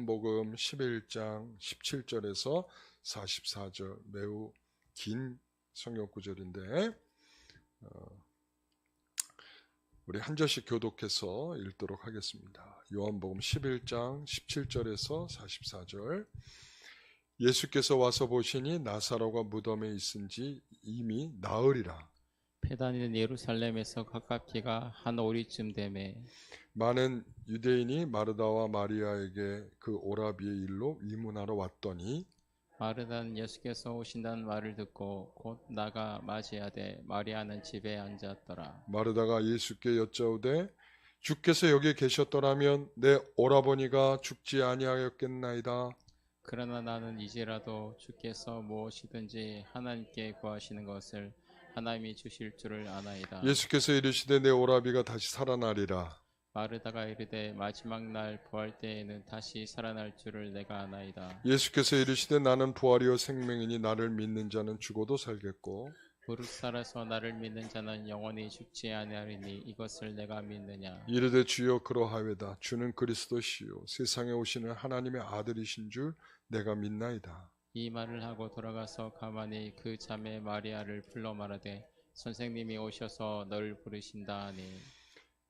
요한복음 11장 17절에서 44절 매우 긴 성경 구절인데 우리 한 절씩 교독해서 읽도록 하겠습니다. 요한복음 11장 17절에서 44절. 예수께서 와서 보시니 나사로가 무덤에 있은지 이미 나으리라. 베다니는 예루살렘에서 가깝기가 한 오리쯤 되매 많은 유대인이 마르다와 마리아에게 그 오라비의 일로 위문하러 왔더니 마르다는 예수께서 오신다는 말을 듣고 곧 나가 맞이하되 마리아는 집에 앉았더라. 마르다가 예수께 여짜오되 주께서 여기 계셨더라면 내 오라버니가 죽지 아니하였겠나이다. 그러나 나는 이제라도 주께서 무엇이든지 하나님께 구하시는 것을 하나님이 주실 줄을 아나이다. 예수께서 이르시되 내 오라비가 다시 살아나리라. 마르다가 이르되 마지막 날 부활 때에는 다시 살아날 줄을 내가 아나이다. 예수께서 이르시되 나는 부활이요 생명이니 나를 믿는 자는 죽어도 살겠고 무릇 살아서 나를 믿는 자는 영원히 죽지 아니하리니 이것을 내가 믿느냐. 이르되 주여 그러하외다. 주는 그리스도시요 세상에 오시는 하나님의 아들이신 줄 내가 믿나이다. 이 말을 하고 돌아가서 가만히 그 자매 마리아를 불러 말하되 선생님이 오셔서 너를 부르신다 하니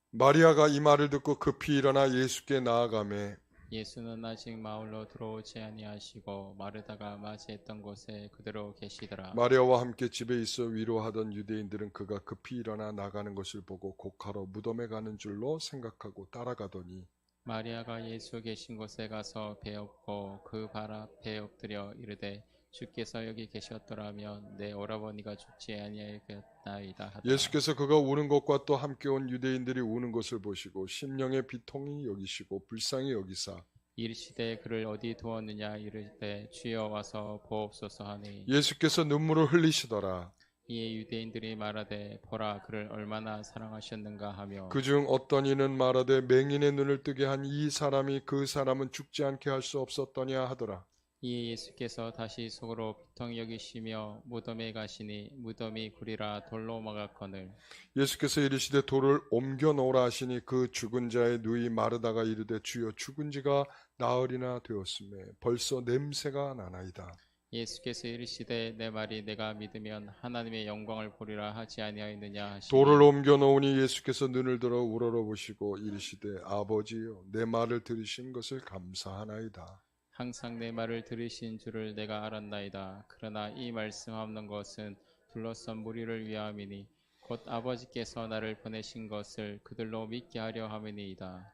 마리아가 이 말을 듣고 급히 일어나 예수께 나아가매 예수는 아직 마을로 들어오지 아니하시고 마르다가 맞이했던 곳에 그대로 계시더라. 마리아와 함께 집에 있어 위로하던 유대인들은 그가 급히 일어나 나가는 것을 보고 곡하러 무덤에 가는 줄로 생각하고 따라가더니 마리아가 예수 계신 곳에 가서 배엎고 그 발 앞에 엎드려 이르되 주께서 여기 계셨더라면 내 오라버니가 죽지 아니하였나이다 하더라. 예수께서 그가 우는 것과 또 함께 온 유대인들이 우는 것을 보시고 심령의 비통히 여기시고 불쌍히 여기사 이르시되 그를 어디 두었느냐 이르되 주여 와서 보옵소서 하니 예수께서 눈물을 흘리시더라. 이에 유대인들이 말하되 보라 그를 얼마나 사랑하셨는가 하며 그중 어떤 이는 말하되 맹인의 눈을 뜨게 한 이 사람이 그 사람은 죽지 않게 할 수 없었더냐 하더라. 이에 예수께서 다시 속으로 비통히 여기시며 무덤에 가시니 무덤이 구리라 돌로 막았거늘 예수께서 이르시되 돌을 옮겨 놓으라 하시니 그 죽은 자의 누이 마르다가 이르되 주여 죽은 지가 나흘이나 되었으매 벌써 냄새가 나나이다. 예수께서 이르시되 내 말이 내가 믿으면 하나님의 영광을 보리라 하지 아니하였느냐 하시니 돌을 옮겨 놓으니 예수께서 눈을 들어 우러러보시고 이르시되 아버지여 내 말을 들으신 것을 감사하나이다. 항상 내 말을 들으신 줄을 내가 알았나이다. 그러나 이 말씀하는 것은 둘러선 무리를 위함이니 곧 아버지께서 나를 보내신 것을 그들로 믿게 하려 함이니이다.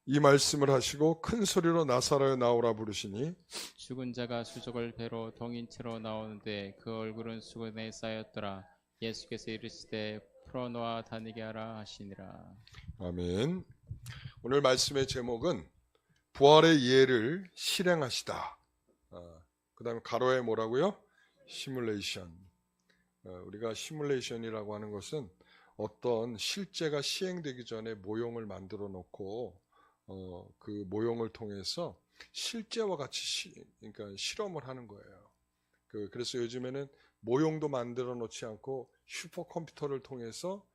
이 말씀을 하시고 큰 소리로 나사로여 나오라 부르시니 죽은 자가 수족을 배로 동인채로 나오는데 그 얼굴은 수건에 쌓였더라. 예수께서 이르시되 풀어놓아 다니게 하라 하시니라. 아멘. 오늘 말씀의 제목은 부활의 예를 실행하시다. 그 다음에 가로에 뭐라고요? 시뮬레이션. 우리가 시뮬레이션이라고 하는 것은 어떤 실제가 시행되기 전에 모형을 만들어 놓고 그 모형을 통해서 실제와 같이 그러니까 실험을 하는 거예요. 그래서 요즘에는 모형도 만들어 놓지 않고 슈퍼컴퓨터를 통해서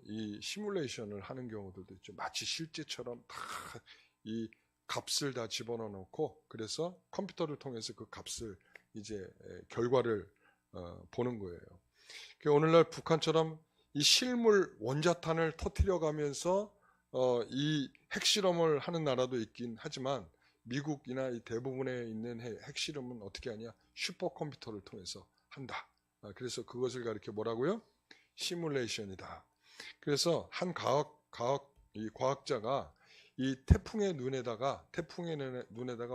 이 시뮬레이션을 하는 경우들도 있죠. 마치 실제처럼 다 이 값을 다 집어넣어 놓고 그래서 컴퓨터를 통해서 그 값을 이제 결과를 보는 거예요. 오늘날 북한처럼 이 실물 원자탄을 터뜨려 가면서 이 핵실험을 하는 나라도 있긴 하지만 미국이나 이 대부분에 있는 핵실험은 어떻게 하냐? 슈퍼컴퓨터를 통해서 한다. 그래서 그것을 가리켜 뭐라고요? 시뮬레이션이다. 그래서 한 과학자가 이 태풍의 눈에다가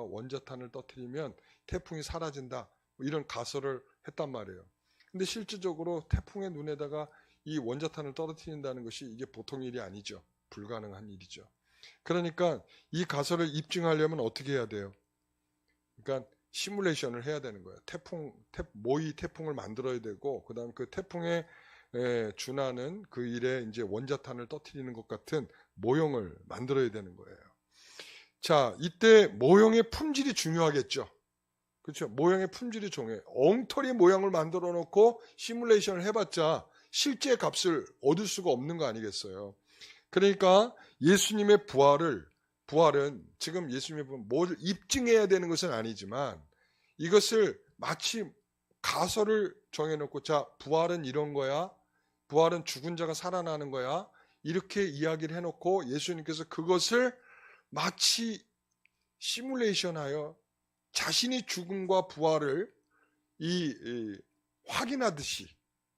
원자탄을 터뜨리면 태풍이 사라진다. 이런 가설을 했단 말이에요. 근데 실질적으로 태풍의 눈에다가 이 원자탄을 떨어뜨린다는 것이 이게 보통 일이 아니죠. 불가능한 일이죠. 그러니까 이 가설을 입증하려면 어떻게 해야 돼요? 그러니까 시뮬레이션을 해야 되는 거예요. 모의 태풍을 만들어야 되고, 그 다음 그 태풍에 준하는 그 일에 이제 원자탄을 터뜨리는 것 같은 모형을 만들어야 되는 거예요. 자, 이때 모형의 품질이 중요하겠죠. 그렇죠? 모형의 품질이 중요해요. 엉터리 모양을 만들어 놓고 시뮬레이션을 해봤자 실제 값을 얻을 수가 없는 거 아니겠어요? 그러니까 예수님의 부활을 부활은 지금 예수님이 보면 뭘 입증해야 되는 것은 아니지만 이것을 마치 가설을 정해놓고 자, 부활은 이런 거야. 부활은 죽은 자가 살아나는 거야. 이렇게 이야기를 해놓고 예수님께서 그것을 마치 시뮬레이션하여 자신이 죽음과 부활을 확인하듯이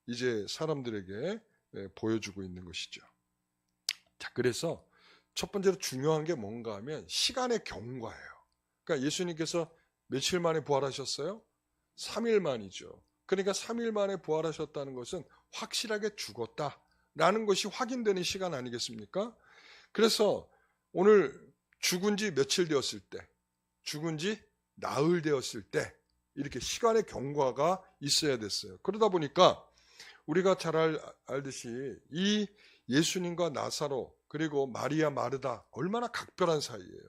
이제 사람들에게 보여주고 있는 것이죠. 자, 그래서 첫 번째로 중요한 게 뭔가 하면 시간의 경과예요. 그러니까 예수님께서 며칠 만에 부활하셨어요? 3일 만이죠. 그러니까 3일 만에 부활하셨다는 것은 확실하게 죽었다라는 것이 확인되는 시간 아니겠습니까? 그래서 오늘 죽은 지 며칠 되었을 때, 죽은 지 나흘 되었을 때 이렇게 시간의 경과가 있어야 됐어요. 그러다 보니까 우리가 잘 알듯이 이 예수님과 나사로 그리고 마리아 마르다 얼마나 각별한 사이예요.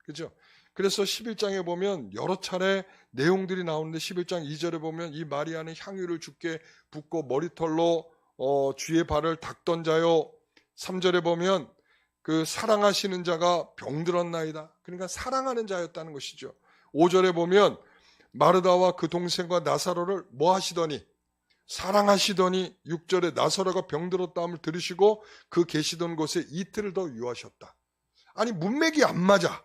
그죠? 그래서 11장에 보면 여러 차례 내용들이 나오는데 11장 2절에 보면 이 마리아는 향유를 주께 붓고 머리털로 주의 발을 닦던 자요. 3절에 보면 그 사랑하시는 자가 병들었나이다. 그러니까 사랑하는 자였다는 것이죠. 5절에 보면 마르다와 그 동생과 나사로를 뭐 하시더니 사랑하시더니 6절에 나사로가 병들었다함을 들으시고 그 계시던 곳에 이틀을 더 유하셨다. 아니 문맥이 안 맞아.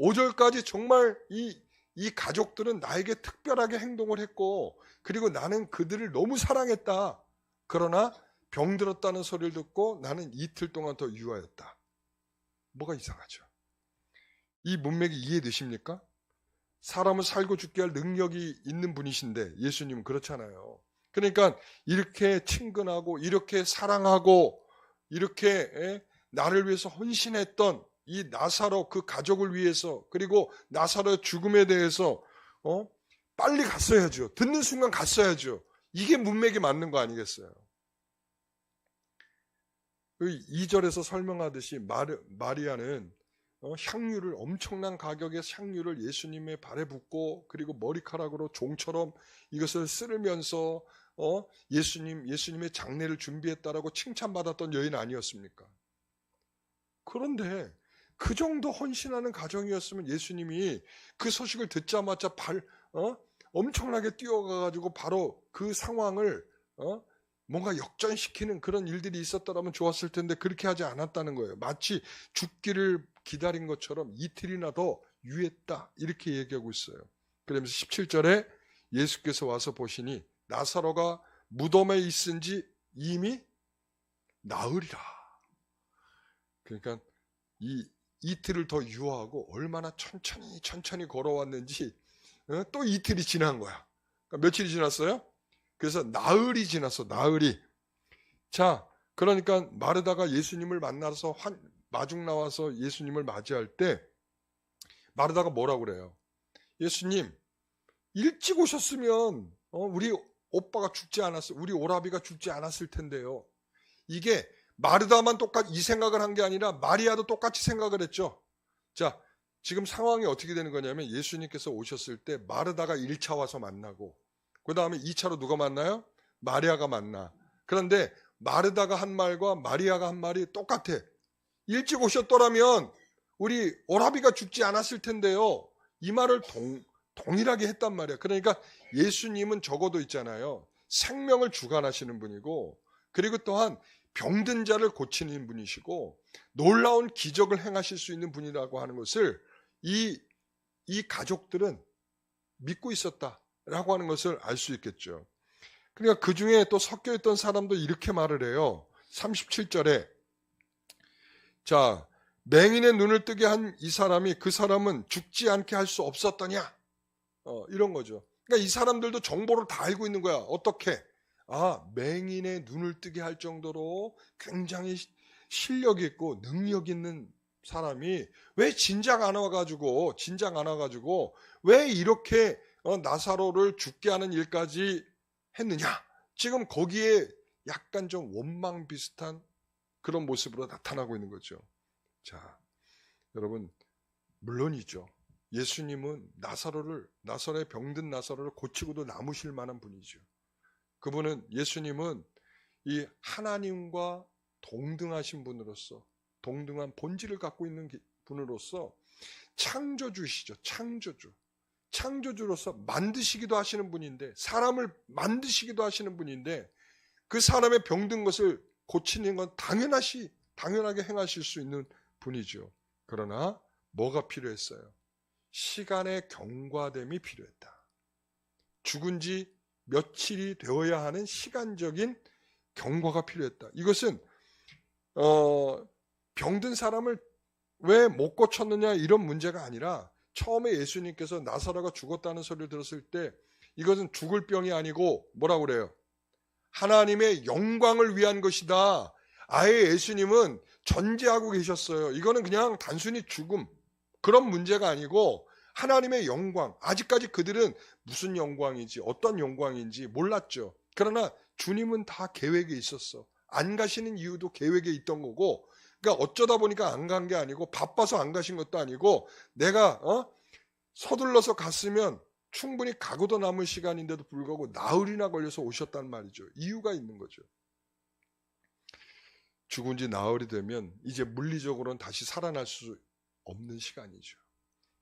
5절까지 정말 이 가족들은 나에게 특별하게 행동을 했고 그리고 나는 그들을 너무 사랑했다. 그러나 병들었다는 소리를 듣고 나는 이틀 동안 더 유하였다. 뭐가 이상하죠? 이 문맥이 이해되십니까? 사람을 살고 죽게 할 능력이 있는 분이신데 예수님은 그렇잖아요. 그러니까 이렇게 친근하고 이렇게 사랑하고 이렇게 나를 위해서 헌신했던 이 나사로 그 가족을 위해서 그리고 나사로의 죽음에 대해서 빨리 갔어야죠. 듣는 순간 갔어야죠. 이게 문맥이 맞는 거 아니겠어요? 2절에서 설명하듯이 마리아는 향유를 엄청난 가격의 향유를 예수님의 발에 붓고 그리고 머리카락으로 종처럼 이것을 쓸으면서 예수님의 장례를 준비했다라고 칭찬받았던 여인 아니었습니까? 그런데 그 정도 헌신하는 가정이었으면 예수님이 그 소식을 듣자마자 엄청나게 뛰어가가지고 바로 그 상황을 뭔가 역전시키는 그런 일들이 있었더라면 좋았을 텐데 그렇게 하지 않았다는 거예요. 마치 죽기를 기다린 것처럼 이틀이나 더 유했다 이렇게 얘기하고 있어요. 그러면서 17절에 예수께서 와서 보시니 나사로가 무덤에 있은 지 이미 나흘이라. 그러니까 이틀을 더 유하고 얼마나 천천히 걸어왔는지 또 이틀이 지난 거야. 그러니까 며칠이 지났어요? 그래서 나흘이 지났어. 나흘이. 자, 그러니까 마르다가 예수님을 만나서 마중 나와서 예수님을 맞이할 때 마르다가 뭐라고 그래요? 예수님 일찍 오셨으면 우리 오빠가 죽지 않았을, 우리 오라비가 죽지 않았을 텐데요. 이게 마르다만 똑같이 이 생각을 한 게 아니라 마리아도 똑같이 생각을 했죠. 자, 지금 상황이 어떻게 되는 거냐면 예수님께서 오셨을 때 마르다가 1차 와서 만나고 그 다음에 2차로 누가 만나요? 마리아가 만나. 그런데 마르다가 한 말과 마리아가 한 말이 똑같아. 일찍 오셨더라면 우리 오라비가 죽지 않았을 텐데요. 이 말을 동일하게 했단 말이야. 그러니까 예수님은 적어도 있잖아요. 생명을 주관하시는 분이고 그리고 또한 병든 자를 고치는 분이시고 놀라운 기적을 행하실 수 있는 분이라고 하는 것을 이 가족들은 믿고 있었다라고 하는 것을 알 수 있겠죠. 그러니까 그 중에 또 섞여 있던 사람도 이렇게 말을 해요. 37절에 자, 맹인의 눈을 뜨게 한 이 사람이 그 사람은 죽지 않게 할 수 없었더냐? 이런 거죠. 그러니까 이 사람들도 정보를 다 알고 있는 거야. 어떻게? 맹인의 눈을 뜨게 할 정도로 굉장히 실력 있고 능력 있는 사람이 왜 진작 안 와가지고 왜 이렇게 나사로를 죽게 하는 일까지 했느냐? 지금 거기에 약간 좀 원망 비슷한 그런 모습으로 나타나고 있는 거죠. 자, 여러분 물론이죠. 예수님은 나사로의 병든 나사로를 고치고도 남으실 만한 분이죠. 예수님은 이 하나님과 동등하신 분으로서 동등한 본질을 갖고 있는 분으로서 창조주시죠. 창조주로서 만드시기도 하시는 분인데, 사람을 만드시기도 하시는 분인데, 그 사람의 병든 것을 고치는 건 당연하게 행하실 수 있는 분이죠. 그러나 뭐가 필요했어요? 시간의 경과됨이 필요했다. 죽은 지 며칠이 되어야 하는 시간적인 경과가 필요했다. 이것은 병든 사람을 왜 못 고쳤느냐 이런 문제가 아니라, 처음에 예수님께서 나사로가 죽었다는 소리를 들었을 때 이것은 죽을 병이 아니고 뭐라고 그래요? 하나님의 영광을 위한 것이다. 아예 예수님은 전제하고 계셨어요. 이거는 그냥 단순히 죽음, 그런 문제가 아니고 하나님의 영광. 아직까지 그들은 무슨 영광인지 어떤 영광인지 몰랐죠. 그러나 주님은 다 계획에 있었어. 안 가시는 이유도 계획에 있던 거고, 그러니까 어쩌다 보니까 안 간 게 아니고, 바빠서 안 가신 것도 아니고, 내가 서둘러서 갔으면 충분히 가고도 남을 시간인데도 불구하고 나흘이나 걸려서 오셨단 말이죠. 이유가 있는 거죠. 죽은 지 나흘이 되면 이제 물리적으로는 다시 살아날 수 없는 시간이죠.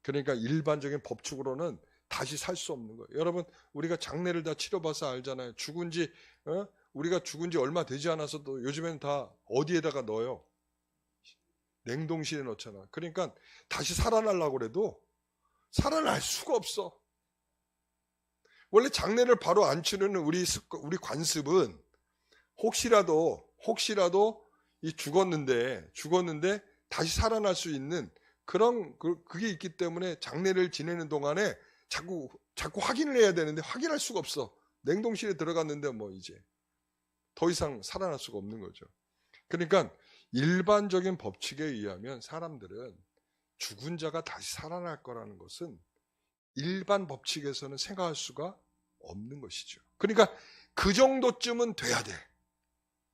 그러니까 일반적인 법칙으로는 다시 살 수 없는 거예요. 여러분, 우리가 장례를 다 치러봐서 알잖아요. 우리가 죽은 지 얼마 되지 않아서도 요즘에는 다 어디에다가 넣어요? 냉동실에 넣잖아. 그러니까 다시 살아나려고 해도 살아날 수가 없어. 원래 장례를 바로 안 치르는 우리 관습은 혹시라도 이 죽었는데 다시 살아날 수 있는 그게 있기 때문에 장례를 지내는 동안에 자꾸 확인을 해야 되는데 확인할 수가 없어. 냉동실에 들어갔는데 뭐 이제 더 이상 살아날 수가 없는 거죠. 그러니까 일반적인 법칙에 의하면 사람들은 죽은 자가 다시 살아날 거라는 것은 일반 법칙에서는 생각할 수가 없는 것이죠. 그러니까 그 정도쯤은 돼야 돼.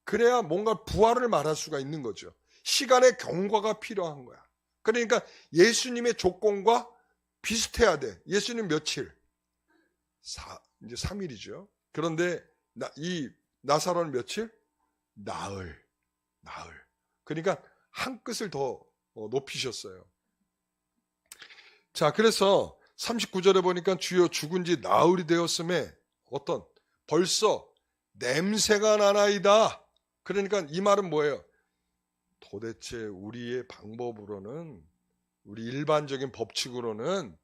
그래야 뭔가 부활을 말할 수가 있는 거죠. 시간의 경과가 필요한 거야. 그러니까 예수님의 조건과 비슷해야 돼. 예수님 며칠? 이제 3일이죠. 그런데 이 나사로는 며칠? 나흘. 그러니까 한 끗을 더 높이셨어요. 자, 그래서 39절에 보니까 주여 죽은 지 나흘이 되었음에 벌써 냄새가 나나이다. 그러니까 이 말은 뭐예요? 도대체 우리의 방법으로는, 우리 일반적인 법칙으로는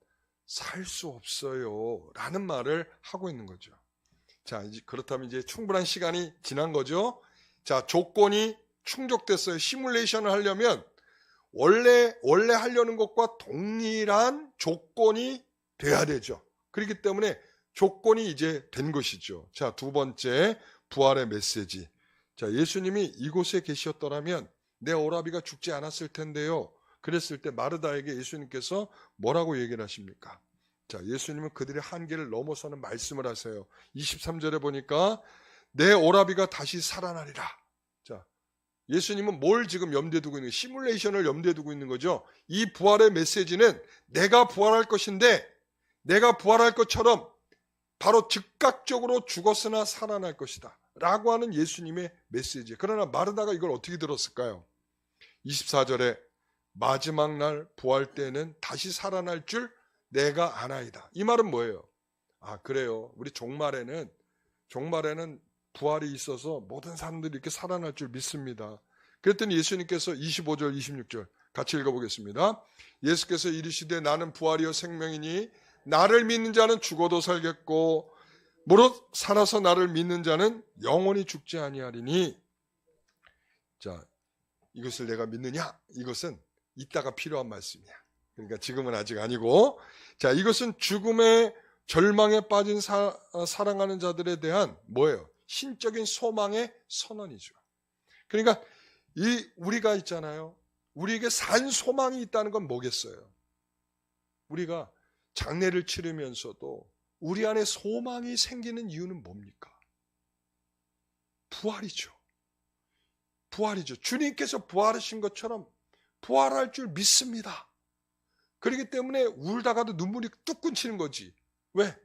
살 수 없어요 라는 말을 하고 있는 거죠. 자, 그렇다면 이제 충분한 시간이 지난 거죠. 자, 조건이 충족됐어요. 시뮬레이션을 하려면 원래 하려는 것과 동일한 조건이 돼야 되죠. 그렇기 때문에 조건이 이제 된 것이죠. 자, 두 번째, 부활의 메시지. 자, 예수님이 이곳에 계셨더라면 내 오라비가 죽지 않았을 텐데요. 그랬을 때 마르다에게 예수님께서 뭐라고 얘기를 하십니까? 자, 예수님은 그들의 한계를 넘어서는 말씀을 하세요. 23절에 보니까 내 오라비가 다시 살아나리라. 자, 예수님은 뭘 지금 염두에 두고 있는 거예요? 시뮬레이션을 염두에 두고 있는 거죠. 이 부활의 메시지는 내가 부활할 것인데, 내가 부활할 것처럼 바로 즉각적으로 죽었으나 살아날 것이다 라고 하는 예수님의 메시지. 그러나 마르다가 이걸 어떻게 들었을까요? 24절에 마지막 날 부활 때는 다시 살아날 줄 내가 아나이다. 이 말은 뭐예요? 아, 그래요. 우리 종말에는 부활이 있어서 모든 사람들이 이렇게 살아날 줄 믿습니다. 그랬더니 예수님께서 25절 26절 같이 읽어보겠습니다. 예수께서 이르시되 나는 부활이요 생명이니 나를 믿는 자는 죽어도 살겠고 무릇 살아서 나를 믿는 자는 영원히 죽지 아니하리니. 자, 이것을 내가 믿느냐? 이것은 이따가 필요한 말씀이야. 그러니까 지금은 아직 아니고, 자, 이것은 죽음의 절망에 빠진 사랑하는 자들에 대한 뭐예요? 신적인 소망의 선언이죠. 그러니까 우리가 있잖아요. 우리에게 산 소망이 있다는 건 뭐겠어요? 우리가 장례를 치르면서도 우리 안에 소망이 생기는 이유는 뭡니까? 부활이죠. 주님께서 부활하신 것처럼 부활할 줄 믿습니다. 그렇기 때문에 울다가도 눈물이 뚝 끊치는 거지. 왜?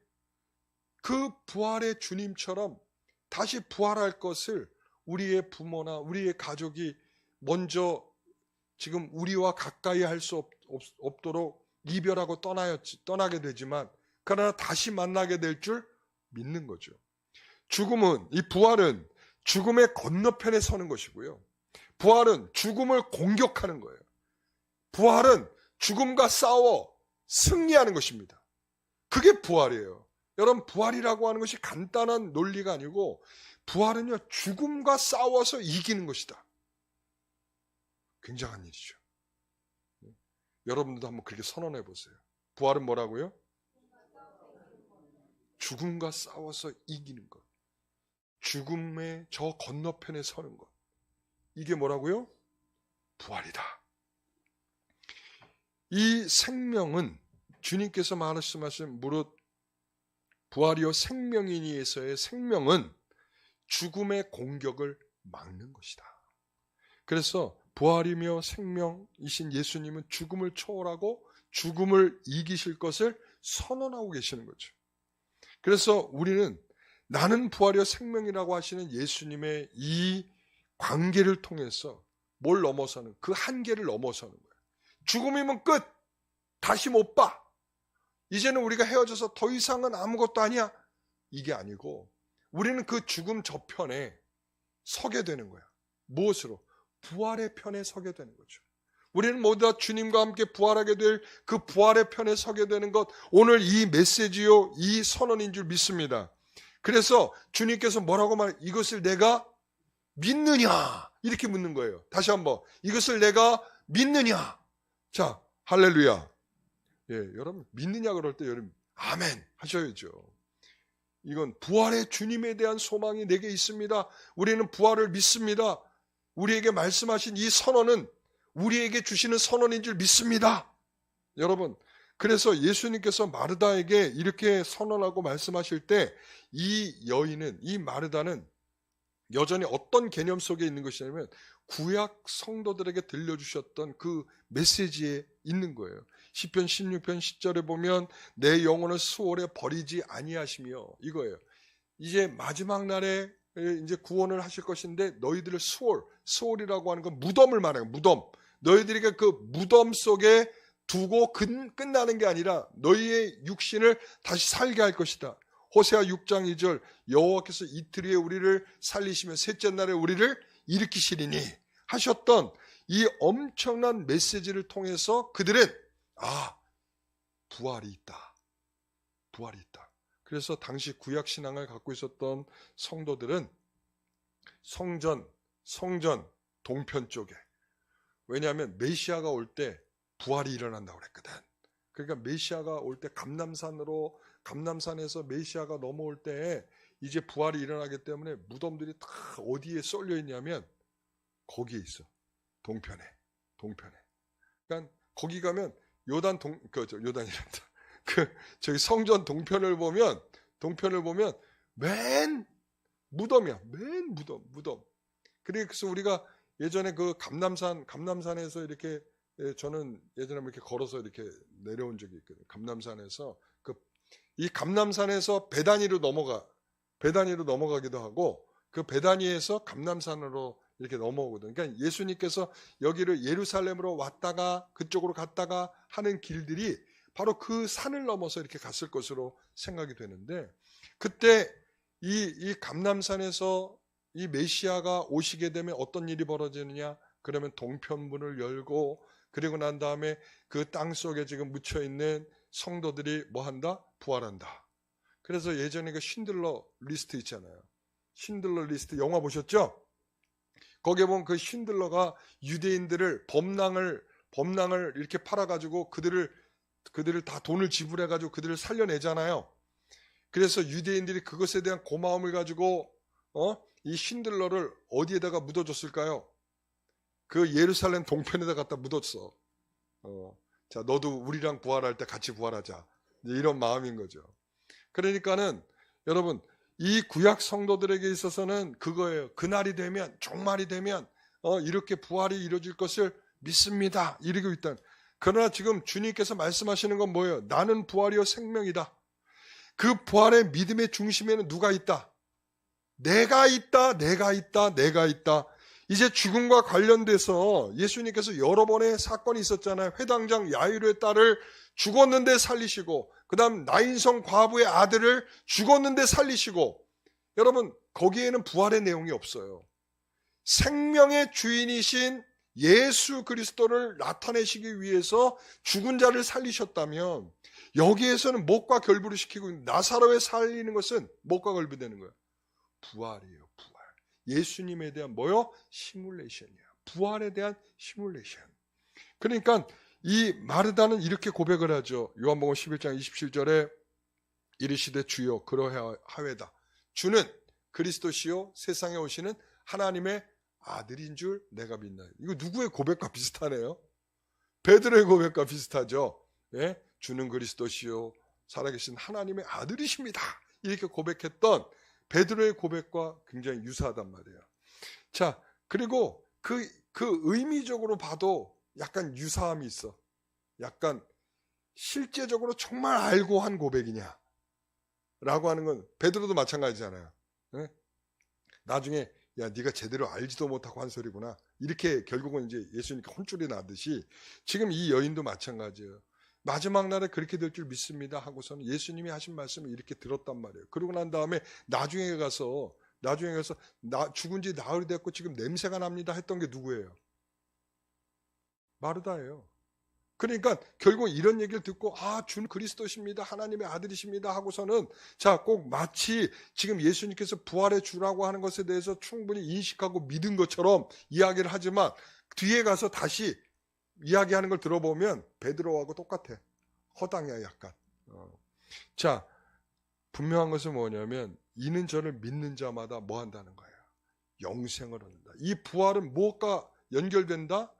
그 부활의 주님처럼 다시 부활할 것을 우리의 부모나 우리의 가족이 먼저 지금 우리와 가까이 할 수 없도록 이별하고 떠나게 되지만 그러나 다시 만나게 될 줄 믿는 거죠. 죽음은, 이 부활은 죽음의 건너편에 서는 것이고요. 부활은 죽음을 공격하는 거예요. 부활은 죽음과 싸워 승리하는 것입니다. 그게 부활이에요. 여러분, 부활이라고 하는 것이 간단한 논리가 아니고 부활은요, 죽음과 싸워서 이기는 것이다. 굉장한 일이죠. 여러분들도 한번 그렇게 선언해 보세요. 부활은 뭐라고요? 죽음과 싸워서 이기는 것. 죽음의 저 건너편에 서는 것. 이게 뭐라고요? 부활이다. 이 생명은 주님께서 말씀하신 무릇 부활이요 생명이니에서의 생명은 죽음의 공격을 막는 것이다. 그래서 부활이며 생명이신 예수님은 죽음을 초월하고 죽음을 이기실 것을 선언하고 계시는 거죠. 그래서 우리는 나는 부활이요 생명이라고 하시는 예수님의 이 관계를 통해서 뭘 넘어서는, 그 한계를 넘어서는 거예요. 죽음이면 끝! 다시 못 봐! 이제는 우리가 헤어져서 더 이상은 아무것도 아니야! 이게 아니고 우리는 그 죽음 저편에 서게 되는 거야. 무엇으로? 부활의 편에 서게 되는 거죠. 우리는 모두 다 주님과 함께 부활하게 될 그 부활의 편에 서게 되는 것, 오늘 이 메시지요, 이 선언인 줄 믿습니다. 그래서 주님께서 뭐라고 이것을 내가 믿느냐? 이렇게 묻는 거예요. 다시 한번, 이것을 내가 믿느냐? 자, 할렐루야. 예, 여러분 믿느냐 그럴 때 여러분 아멘 하셔야죠. 이건 부활의 주님에 대한 소망이 내게 있습니다. 우리는 부활을 믿습니다. 우리에게 말씀하신 이 선언은 우리에게 주시는 선언인 줄 믿습니다. 여러분, 그래서 예수님께서 마르다에게 이렇게 선언하고 말씀하실 때 이 여인은, 이 마르다는 여전히 어떤 개념 속에 있는 것이냐면 구약 성도들에게 들려주셨던 그 메시지에 있는 거예요. 시편 16편 10절에 보면 내 영혼을 수월에 버리지 아니하시며, 이거예요. 이제 마지막 날에 이제 구원을 하실 것인데 너희들을 수월이라고 하는 건 무덤을 말해요. 무덤. 너희들에게 그 무덤 속에 두고 끝나는 게 아니라 너희의 육신을 다시 살게 할 것이다. 호세아 6장 2절 여호와께서 이틀 후에 우리를 살리시며 셋째 날에 우리를 일으키시리니 하셨던 이 엄청난 메시지를 통해서 그들은 부활이 있다. 부활이 있다. 그래서 당시 구약 신앙을 갖고 있었던 성도들은 성전 동편 쪽에, 왜냐하면 메시아가 올 때 부활이 일어난다고 그랬거든. 그러니까 메시아가 올 때 감남산에서 메시아가 넘어올 때 이제 부활이 일어나기 때문에 무덤들이 다 어디에 쏠려 있냐면 거기에 있어. 동편에. 그러니까 거기 가면 요단이란다. 저기 성전 동편을 보면 맨 무덤이야. 맨 무덤. 그래서 우리가 예전에 그 감남산에서 이렇게, 저는 예전에 이렇게 걸어서 이렇게 내려온 적이 있거든요. 감남산에서 이 감남산에서 베다니로 넘어가기도 하고 그 베다니에서 감남산으로 이렇게 넘어오거든요. 그러니까 예수님께서 여기를 예루살렘으로 왔다가 그쪽으로 갔다가 하는 길들이 바로 그 산을 넘어서 이렇게 갔을 것으로 생각이 되는데, 그때 이 감남산에서 이 메시아가 오시게 되면 어떤 일이 벌어지느냐? 그러면 동편문을 열고, 그리고 난 다음에 그 땅 속에 지금 묻혀 있는 성도들이 뭐 한다? 부활한다. 그래서 예전에 그 쉰들러 리스트 있잖아요. 쉰들러 리스트 영화 보셨죠? 거기에 보면 그 쉰들러가 유대인들을 범랑을 이렇게 팔아가지고 그들을 다 돈을 지불해가지고 그들을 살려내잖아요. 그래서 유대인들이 그것에 대한 고마움을 가지고 이 쉰들러를 어디에다가 묻어줬을까요? 그 예루살렘 동편에다 갖다 묻었어. 자, 너도 우리랑 부활할 때 같이 부활하자. 이런 마음인 거죠. 그러니까는 여러분, 이 구약 성도들에게 있어서는 그거예요. 그날이 되면, 종말이 되면 이렇게 부활이 이루어질 것을 믿습니다. 이러고 있다. 그러나 지금 주님께서 말씀하시는 건 뭐예요? 나는 부활이요 생명이다. 그 부활의 믿음의 중심에는 누가 있다? 내가 있다. 이제 죽음과 관련돼서 예수님께서 여러 번의 사건이 있었잖아요. 회당장 야이로의 딸을 죽었는데 살리시고, 그 다음 나인성 과부의 아들을 죽었는데 살리시고, 여러분 거기에는 부활의 내용이 없어요. 생명의 주인이신 예수 그리스도를 나타내시기 위해서 죽은 자를 살리셨다면, 여기에서는 무엇과 결부를 시키고 나사로에 살리는 것은 무엇과 결부되는 거예요? 부활이에요. 부활. 예수님에 대한 뭐요? 시뮬레이션이야. 부활에 대한 시뮬레이션. 그러니까 이 마르다는 이렇게 고백을 하죠. 요한복음 11장 27절에 이르시되 주여 그러하외다. 주는 그리스도시요 세상에 오시는 하나님의 아들인 줄 내가 믿나요. 이거 누구의 고백과 비슷하네요? 베드로의 고백과 비슷하죠. 예? 주는 그리스도시요 살아계신 하나님의 아들이십니다. 이렇게 고백했던 베드로의 고백과 굉장히 유사하단 말이에요. 자, 그리고 그 의미적으로 봐도 약간 유사함이 있어. 약간 실제적으로 정말 알고 한 고백이냐 라고 하는 건 베드로도 마찬가지잖아요. 네? 나중에 야 네가 제대로 알지도 못하고 한 소리구나, 이렇게 결국은 이제 예수님께 혼쭐이 나듯이 지금 이 여인도 마찬가지예요. 마지막 날에 그렇게 될 줄 믿습니다 하고서는 예수님이 하신 말씀을 이렇게 들었단 말이에요. 그러고 난 다음에 나중에 가서 죽은 지 나흘이 됐고 지금 냄새가 납니다 했던 게 누구예요? 마르다예요. 그러니까 결국 이런 얘기를 듣고 주는 그리스도십니다, 하나님의 아들이십니다 하고서는 꼭 마치 지금 예수님께서 부활의 주라고 하는 것에 대해서 충분히 인식하고 믿은 것처럼 이야기를 하지만, 뒤에 가서 다시 이야기하는 걸 들어보면 베드로하고 똑같아. 허당이야 약간. 자, 분명한 것은 뭐냐면 이는 저를 믿는 자마다 뭐 한다는 거예요? 영생을 얻는다. 이 부활은 무엇과 연결된다?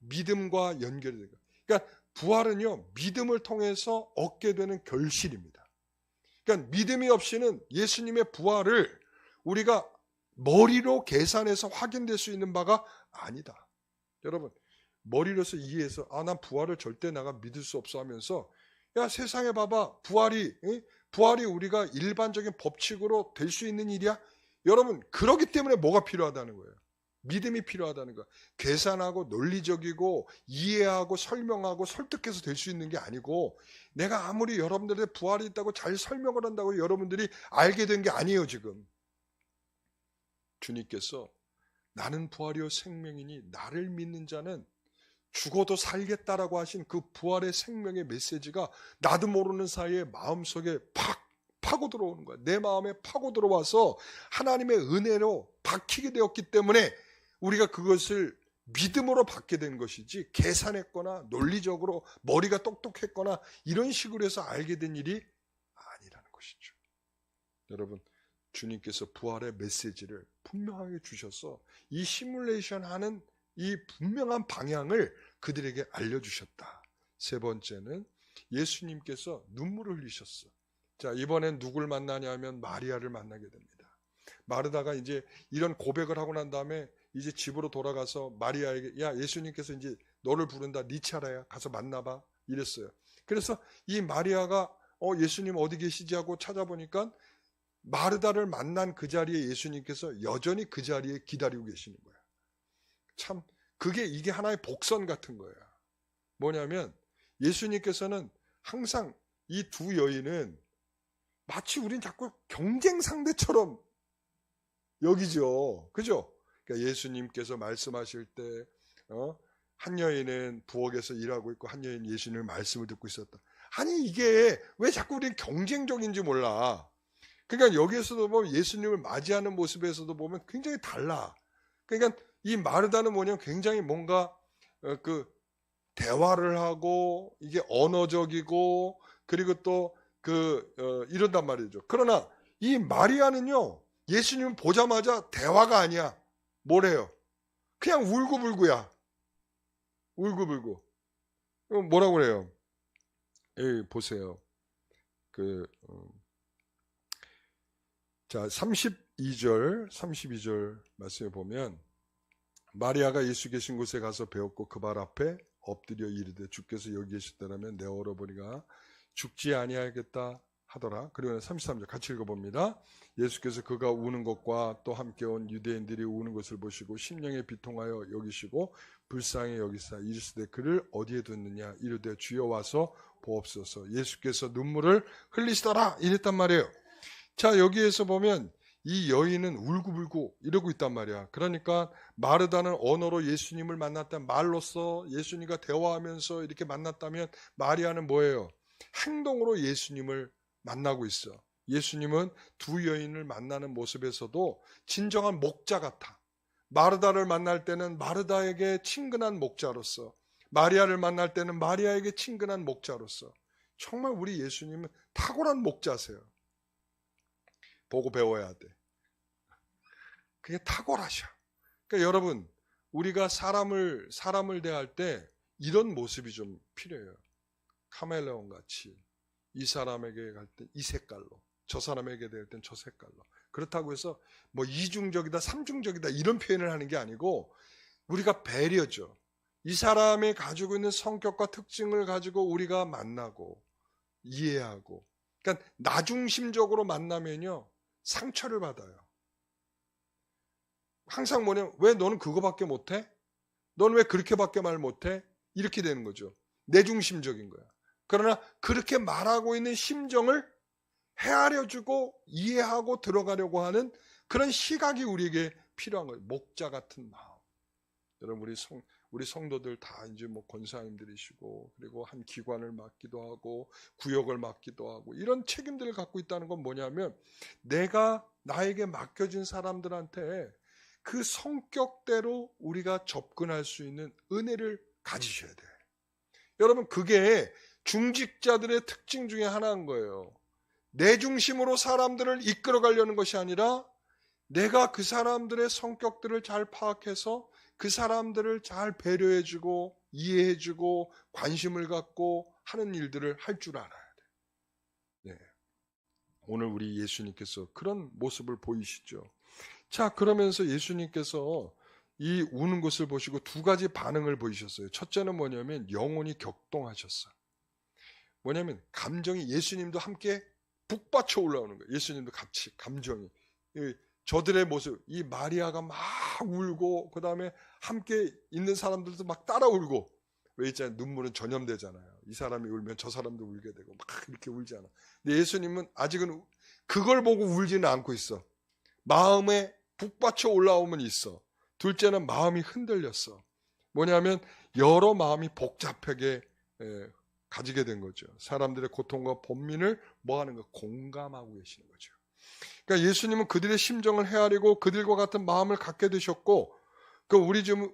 믿음과 연결된다. 그러니까 부활은요, 믿음을 통해서 얻게 되는 결실입니다. 그러니까 믿음이 없이는 예수님의 부활을 우리가 머리로 계산해서 확인될 수 있는 바가 아니다. 여러분, 머리로서 이해해서 난 부활을 절대 내가 믿을 수 없어 하면서, 야 세상에 봐봐, 부활이 우리가 일반적인 법칙으로 될 수 있는 일이야? 여러분, 그러기 때문에 뭐가 필요하다는 거예요? 믿음이 필요하다는 거야. 계산하고 논리적이고 이해하고 설명하고 설득해서 될 수 있는 게 아니고, 내가 아무리 여러분들의 부활이 있다고 잘 설명을 한다고 여러분들이 알게 된 게 아니에요. 지금 주님께서 나는 부활이요 생명이니 나를 믿는 자는 죽어도 살겠다라고 하신 그 부활의 생명의 메시지가 나도 모르는 사이에 마음속에 팍 파고 들어오는 거야. 내 마음에 파고 들어와서 하나님의 은혜로 박히게 되었기 때문에 우리가 그것을 믿음으로 받게 된 것이지, 계산했거나 논리적으로 머리가 똑똑했거나 이런 식으로 해서 알게 된 일이 아니라는 것이죠. 여러분, 주님께서 부활의 메시지를 분명하게 주셔서 이 시뮬레이션 하는 이 분명한 방향을 그들에게 알려주셨다. 세 번째는 예수님께서 눈물을 흘리셨어. 자, 이번엔 누굴 만나냐면 마리아를 만나게 됩니다. 마르다가 이제 이런 고백을 하고 난 다음에 이제 집으로 돌아가서 마리아에게, 야 예수님께서 이제 너를 부른다, 네 차례야, 가서 만나봐 이랬어요. 그래서 이 마리아가 예수님 어디 계시지 하고 찾아보니까 마르다를 만난 그 자리에 예수님께서 여전히 그 자리에 기다리고 계시는 거야. 참 이게 하나의 복선 같은 거야. 뭐냐면 예수님께서는 항상 이 두 여인은 마치 우린 자꾸 경쟁 상대처럼 여기죠. 그죠? 그러니까 예수님께서 말씀하실 때 한 여인은 부엌에서 일하고 있고 한 여인 예수님의 말씀을 듣고 있었다. 아니 이게 왜 자꾸 우린 경쟁적인지 몰라. 그러니까 여기에서도 보면 예수님을 맞이하는 모습에서도 보면 굉장히 달라. 그러니까 이 마르다는 뭐냐면 굉장히 뭔가 대화를 하고 이게 언어적이고 그리고 또 이런단 말이죠. 그러나 이 마리아는요, 예수님 보자마자 대화가 아니야. 뭐래요? 그냥 울고불고야. 울고불고. 뭐라고 그래요? 여기 보세요. 자, 32절 말씀에 보면 마리아가 예수 계신 곳에 가서 배웠고 그 발 앞에 엎드려 이르되 주께서 여기 계셨다라면 내 오라버니가 죽지 아니하겠다 하더라. 그리고 33절 같이 읽어봅니다. 예수께서 그가 우는 것과 또 함께 온 유대인들이 우는 것을 보시고 심령에 비통하여 여기시고 불쌍히 여기사 이르시되 그를 어디에 뒀느냐 이르되 주여 와서 보옵소서. 예수께서 눈물을 흘리시더라 이랬단 말이에요. 자, 여기에서 보면 이 여인은 울고불고 이러고 있단 말이야. 그러니까 마르다는 언어로 예수님을 만났다, 말로써 예수님과 대화하면서 이렇게 만났다면, 마리아는 뭐예요? 행동으로 예수님을 만나고 있어. 예수님은 두 여인을 만나는 모습에서도 진정한 목자 같아. 마르다를 만날 때는 마르다에게 친근한 목자로서, 마리아를 만날 때는 마리아에게 친근한 목자로서, 정말 우리 예수님은 탁월한 목자세요. 보고 배워야 돼. 그게 탁월하셔. 그러니까 여러분, 우리가 사람을 대할 때 이런 모습이 좀 필요해요. 카멜레온 같이 이 사람에게 갈 때 이 색깔로, 저 사람에게 대할 땐 저 색깔로. 그렇다고 해서 뭐 이중적이다, 삼중적이다 이런 표현을 하는 게 아니고, 우리가 배려죠. 이 사람이 가지고 있는 성격과 특징을 가지고 우리가 만나고 이해하고, 그러니까 나중심적으로 만나면요 상처를 받아요. 항상 뭐냐면, 왜 너는 그거밖에 못해? 너는 왜 그렇게밖에 말 못해? 이렇게 되는 거죠. 내중심적인 거야. 그러나 그렇게 말하고 있는 심정을 헤아려주고 이해하고 들어가려고 하는 그런 시각이 우리에게 필요한 거예요. 목자 같은 마음. 여러분, 우리 성도들 다 이제 뭐 권사님들이시고, 그리고 한 기관을 맡기도 하고 구역을 맡기도 하고, 이런 책임들을 갖고 있다는 건 뭐냐면, 내가 나에게 맡겨진 사람들한테 그 성격대로 우리가 접근할 수 있는 은혜를 가지셔야 돼요. 여러분, 그게 중직자들의 특징 중에 하나인 거예요. 내 중심으로 사람들을 이끌어 가려는 것이 아니라, 내가 그 사람들의 성격들을 잘 파악해서 그 사람들을 잘 배려해주고 이해해주고 관심을 갖고 하는 일들을 할 줄 알아야 돼요. 네. 오늘 우리 예수님께서 그런 모습을 보이시죠. 자, 그러면서 예수님께서 이 우는 것을 보시고 두 가지 반응을 보이셨어요. 첫째는 뭐냐면 영혼이 격동하셨어요. 뭐냐면 감정이, 예수님도 함께 북받쳐 올라오는 거예요. 예수님도 같이 감정이, 저들의 모습, 이 마리아가 막 울고, 그 다음에 함께 있는 사람들도 막 따라 울고. 왜 있잖아요, 눈물은 전염되잖아요. 이 사람이 울면 저 사람도 울게 되고 막 이렇게 울잖아. 근데 예수님은 아직은 그걸 보고 울지는 않고 있어. 마음에 북받쳐 올라오면 있어. 둘째는 마음이 흔들렸어. 뭐냐면 여러 마음이 복잡하게 가지게 된 거죠. 사람들의 고통과 번민을 뭐 하는 거? 공감하고 계시는 거죠. 그러니까 예수님은 그들의 심정을 헤아리고 그들과 같은 마음을 갖게 되셨고,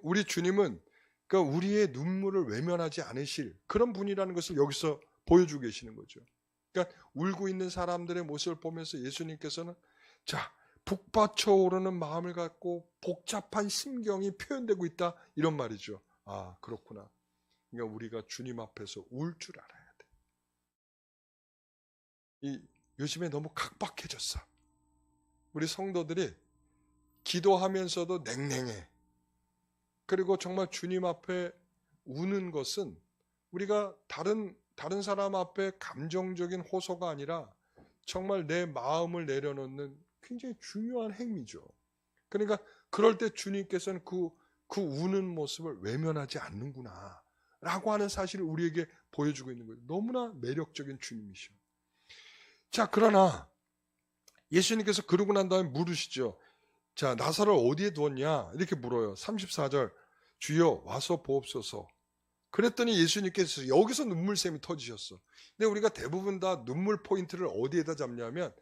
우리 주님은 우리의 눈물을 외면하지 않으실 그런 분이라는 것을 여기서 보여주고 계시는 거죠. 그러니까 울고 있는 사람들의 모습을 보면서 예수님께서는, 자, 북받쳐 오르는 마음을 갖고 복잡한 심경이 표현되고 있다, 이런 말이죠. 아, 그렇구나. 그러니까 우리가 주님 앞에서 울 줄 알아야 돼. 요즘에 너무 각박해졌어. 우리 성도들이 기도하면서도 냉랭해. 그리고 정말 주님 앞에 우는 것은 우리가 다른 사람 앞에 감정적인 호소가 아니라 정말 내 마음을 내려놓는 굉장히 중요한 행위죠. 그러니까 그럴 때 주님께서는 그 우는 모습을 외면하지 않는구나 라고 하는 사실을 우리에게 보여주고 있는 거예요. 너무나 매력적인 주님이셔. 자, 그러나 예수님께서 그러고 난 다음에 물으시죠. 자, 나사로를 어디에 두었냐? 이렇게 물어요. 34절, 주여 와서 보옵소서. 그랬더니 예수님께서 여기서 눈물샘이 터지셨어. 근데 우리가 대부분 다 눈물 포인트를 어디에다 잡냐면,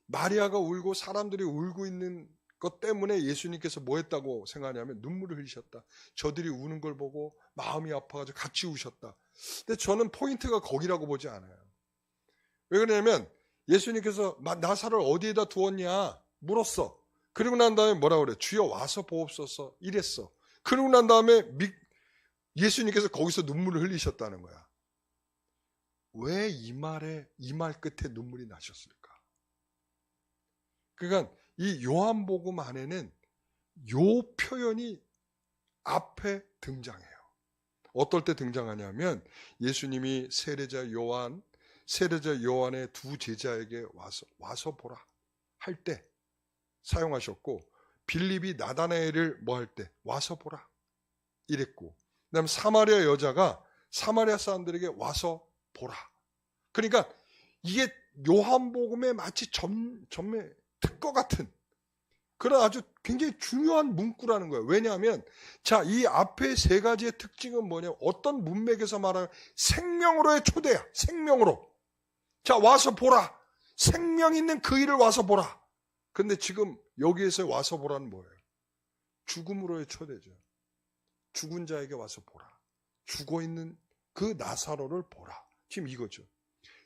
마리아가 울고 사람들이 울고 있는 것 때문에 예수님께서 뭐 했다고 생각하냐면 눈물을 흘리셨다. 저들이 우는 걸 보고 마음이 아파가지고 같이 우셨다. 근데 저는 포인트가 거기라고 보지 않아요. 왜 그러냐면 예수님께서 나사로를 어디에다 두었냐 물었어. 그리고 난 다음에 뭐라 그래? 주여 와서 보옵소서 이랬어. 그리고 난 다음에 예수님께서 거기서 눈물을 흘리셨다는 거야. 왜 이 말 끝에 눈물이 나셨을까? 그러니까 이 요한복음 안에는 요 표현이 앞에 등장해요. 어떨 때 등장하냐면, 예수님이 세례자 요한 세례자 요한의 두 제자에게 와서 보라 할 때 사용하셨고, 빌립이 나다나엘을 뭐 할 때 와서 보라 이랬고, 그다음에 사마리아 여자가 사마리아 사람들에게 와서 보라. 그러니까 이게 요한복음의 마치 전매 특거 같은 그런 아주 굉장히 중요한 문구라는 거예요. 왜냐하면 자, 이 앞에 세 가지의 특징은 뭐냐면 어떤 문맥에서 말하는 생명으로의 초대야. 생명으로. 자, 와서 보라. 생명 있는 그 일을 와서 보라. 근데 지금 여기에서 와서 보라는 뭐예요? 죽음으로의 초대죠. 죽은 자에게 와서 보라. 죽어 있는 그 나사로를 보라. 지금 이거죠.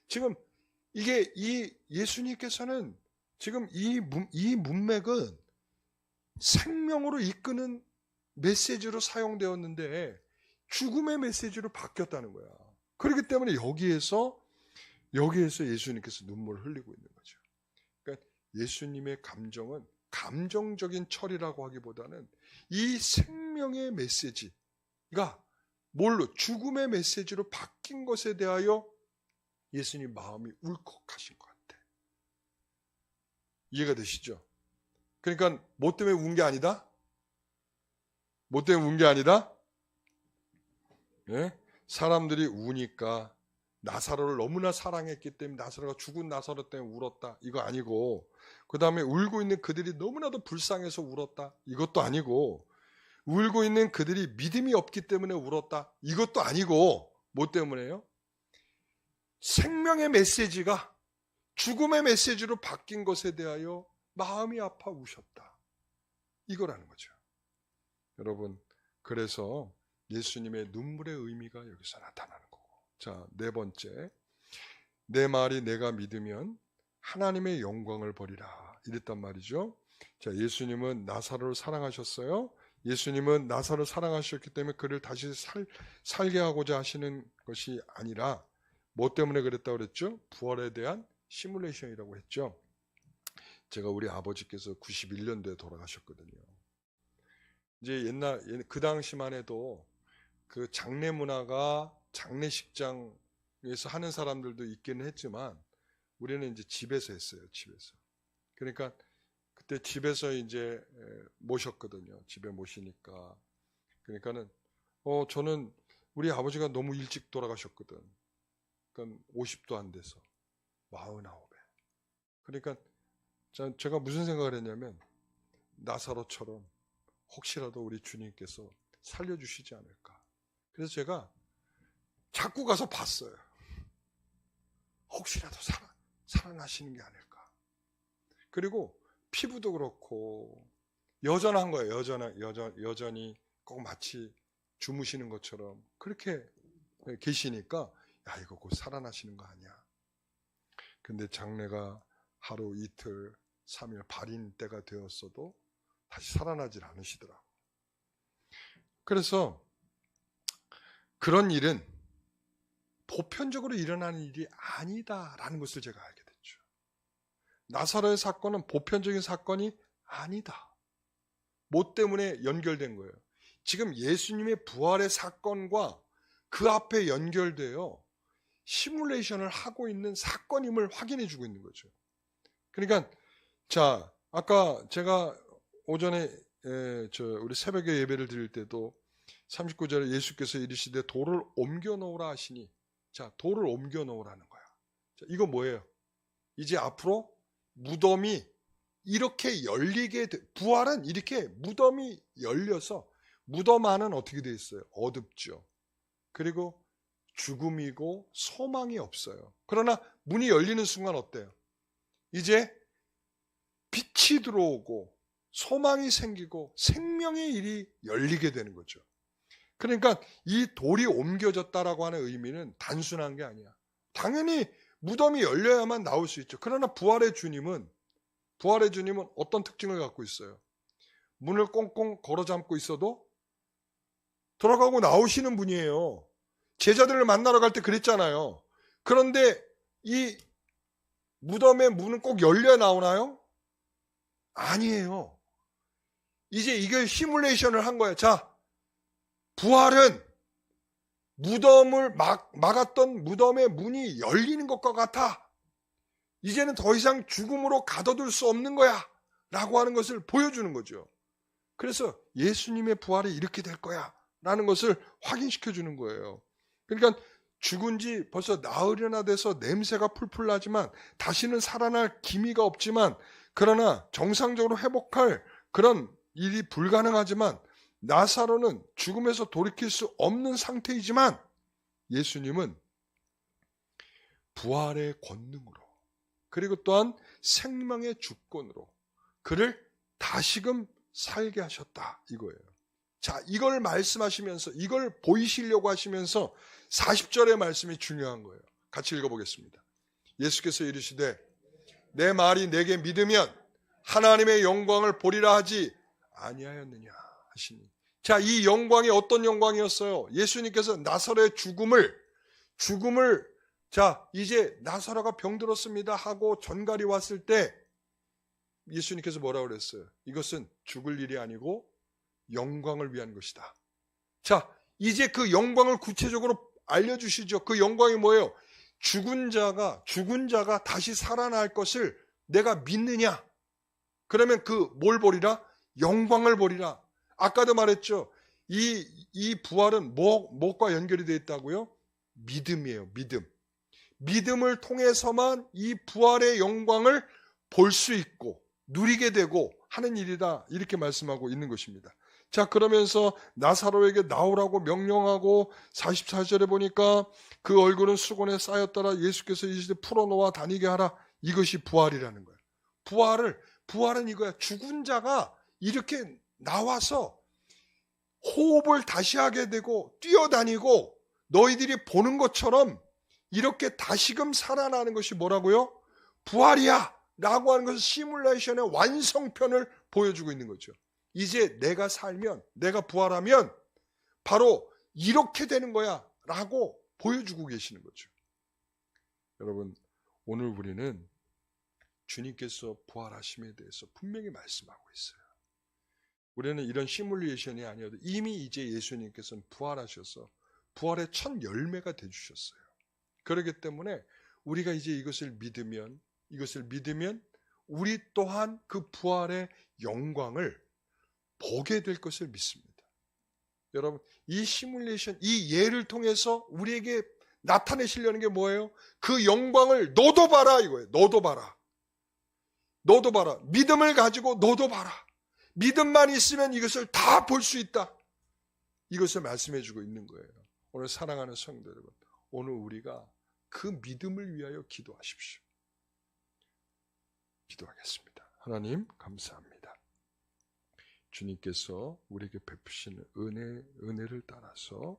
지금 이게 이 예수님께서는 지금 이 문맥은 생명으로 이끄는 메시지로 사용되었는데 죽음의 메시지로 바뀌었다는 거야. 그렇기 때문에 여기에서 예수님께서 눈물을 흘리고 있는 거죠. 그러니까 예수님의 감정은 감정적인 철이라고 하기보다는 이 생명의 메시지가 뭘로 죽음의 메시지로 바뀐 것에 대하여 예수님 마음이 울컥하신 것 같아. 이해가 되시죠? 그러니까 뭐 때문에 운 게 아니다? 뭐 때문에 운 게 아니다? 예? 사람들이 우니까 나사로를 너무나 사랑했기 때문에 나사로가 죽은 나사로 때문에 울었다. 이거 아니고, 그 다음에 울고 있는 그들이 너무나도 불쌍해서 울었다. 이것도 아니고, 울고 있는 그들이 믿음이 없기 때문에 울었다. 이것도 아니고, 뭐 때문에요? 생명의 메시지가 죽음의 메시지로 바뀐 것에 대하여 마음이 아파 우셨다. 이거라는 거죠. 여러분, 그래서 예수님의 눈물의 의미가 여기서 나타나는 거고. 자, 네 번째. 내 말이 내가 믿으면 하나님의 영광을 버리라. 이랬단 말이죠. 자, 예수님은 나사로를 사랑하셨어요. 예수님은 나사로를 사랑하셨기 때문에 그를 다시 살게 하고자 하시는 것이 아니라 뭐 때문에 그랬다고 그랬죠? 부활에 대한 시뮬레이션이라고 했죠. 제가 우리 아버지께서 91년도에 돌아가셨거든요. 이제 그 당시만 해도 그 장례 문화가 장례식장에서 하는 사람들도 있기는 했지만 우리는 이제 집에서 했어요. 집에서. 그러니까 그때 집에서 이제 모셨거든요. 집에 모시니까. 그러니까는 저는 우리 아버지가 너무 일찍 돌아가셨거든. 그러니까 50도 안 돼서 49에. 그러니까 제가 무슨 생각을 했냐면 나사로처럼 혹시라도 우리 주님께서 살려주시지 않을까. 그래서 제가 자꾸 가서 봤어요. 혹시라도 살아나시는 게 아닐까. 그리고 피부도 그렇고 여전한 거예요. 여전히 꼭 마치 주무시는 것처럼 그렇게 계시니까 야, 이거 곧 살아나시는 거 아니야. 근데 장례가 하루 이틀 3일 발인 때가 되었어도 다시 살아나질 않으시더라고. 그래서 그런 일은 보편적으로 일어나는 일이 아니다라는 것을 제가 알게 됐죠. 나사로의 사건은 보편적인 사건이 아니다. 뭐 때문에 연결된 거예요? 지금 예수님의 부활의 사건과 그 앞에 연결되어 시뮬레이션을 하고 있는 사건임을 확인해 주고 있는 거죠. 그러니까 자, 아까 제가 오전에 우리 새벽에 예배를 드릴 때도 39절에 예수께서 이르시되 돌을 옮겨 놓으라 하시니, 자, 돌을 옮겨 놓으라는 거야. 자, 이거 뭐예요? 이제 앞으로 무덤이 이렇게 열리게 부활은 이렇게 무덤이 열려서 무덤 안은 어떻게 돼 있어요? 어둡죠. 그리고 죽음이고 소망이 없어요. 그러나 문이 열리는 순간 어때요? 이제 빛이 들어오고 소망이 생기고 생명의 일이 열리게 되는 거죠. 그러니까 이 돌이 옮겨졌다라고 하는 의미는 단순한 게 아니야. 당연히 무덤이 열려야만 나올 수 있죠. 그러나 부활의 주님은 어떤 특징을 갖고 있어요? 문을 꽁꽁 걸어 잠고 있어도 돌아가고 나오시는 분이에요. 제자들을 만나러 갈 때 그랬잖아요. 그런데 이 무덤의 문은 꼭 열려 나오나요? 아니에요. 이제 이걸 시뮬레이션을 한 거예요. 자, 부활은 무덤을 막았던 무덤의 문이 열리는 것과 같아. 이제는 더 이상 죽음으로 가둬둘 수 없는 거야 라고 하는 것을 보여주는 거죠. 그래서 예수님의 부활이 이렇게 될 거야 라는 것을 확인시켜 주는 거예요. 그러니까 죽은 지 벌써 나흘이나 돼서 냄새가 풀풀 나지만 다시는 살아날 기미가 없지만, 그러나 정상적으로 회복할 그런 일이 불가능하지만 나사로는 죽음에서 돌이킬 수 없는 상태이지만 예수님은 부활의 권능으로, 그리고 또한 생명의 주권으로 그를 다시금 살게 하셨다 이거예요. 자, 이걸 말씀하시면서, 이걸 보이시려고 하시면서 40절의 말씀이 중요한 거예요. 같이 읽어보겠습니다. 예수께서 이르시되 내 말이 내게 믿으면 하나님의 영광을 보리라 하지 아니하였느냐 하시니. 자, 이 영광이 어떤 영광이었어요? 예수님께서 나사로의 죽음을 자, 이제 나사로가 병들었습니다 하고 전갈이 왔을 때 예수님께서 뭐라고 그랬어요? 이것은 죽을 일이 아니고 영광을 위한 것이다. 자, 이제 그 영광을 구체적으로 알려주시죠. 그 영광이 뭐예요? 죽은 자가 다시 살아날 것을 내가 믿느냐? 그러면 뭘 보리라? 영광을 보리라. 아까도 말했죠. 이 부활은 무엇과 연결이 되어 있다고요? 믿음이에요. 믿음. 믿음을 통해서만 이 부활의 영광을 볼 수 있고 누리게 되고 하는 일이다. 이렇게 말씀하고 있는 것입니다. 자, 그러면서 나사로에게 나오라고 명령하고 44절에 보니까 그 얼굴은 수건에 쌓였더라. 예수께서 이르시되 풀어놓아 다니게 하라. 이것이 부활이라는 거예요. 부활은 이거야. 죽은 자가 이렇게 나와서 호흡을 다시 하게 되고 뛰어다니고 너희들이 보는 것처럼 이렇게 다시금 살아나는 것이 뭐라고요? 부활이야 라고 하는 것은 시뮬레이션의 완성편을 보여주고 있는 거죠. 이제 내가 살면, 내가 부활하면 바로 이렇게 되는 거야 라고 보여주고 계시는 거죠. 여러분, 오늘 우리는 주님께서 부활하심에 대해서 분명히 말씀하고 있어요. 우리는 이런 시뮬레이션이 아니어도 이미 이제 예수님께서는 부활하셔서 부활의 첫 열매가 되주셨어요. 그렇기 때문에 우리가 이제 이것을 믿으면 우리 또한 그 부활의 영광을 보게 될 것을 믿습니다. 여러분, 이 시뮬레이션, 이 예를 통해서 우리에게 나타내시려는 게 뭐예요? 그 영광을 너도 봐라 이거예요. 너도 봐라. 믿음을 가지고 너도 봐라. 믿음만 있으면 이것을 다 볼 수 있다. 이것을 말씀해 주고 있는 거예요. 오늘 사랑하는 성도 여러분, 오늘 우리가 그 믿음을 위하여 기도하십시오. 기도하겠습니다. 하나님 감사합니다. 주님께서 우리에게 베푸시는 은혜를 따라서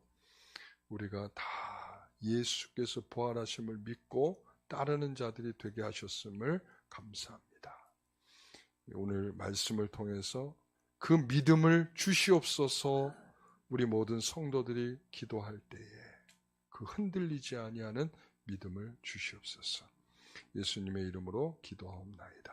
우리가 다 예수께서 부활하심을 믿고 따르는 자들이 되게 하셨음을 감사합니다. 오늘 말씀을 통해서 그 믿음을 주시옵소서. 우리 모든 성도들이 기도할 때에 그 흔들리지 아니하는 믿음을 주시옵소서. 예수님의 이름으로 기도하옵나이다.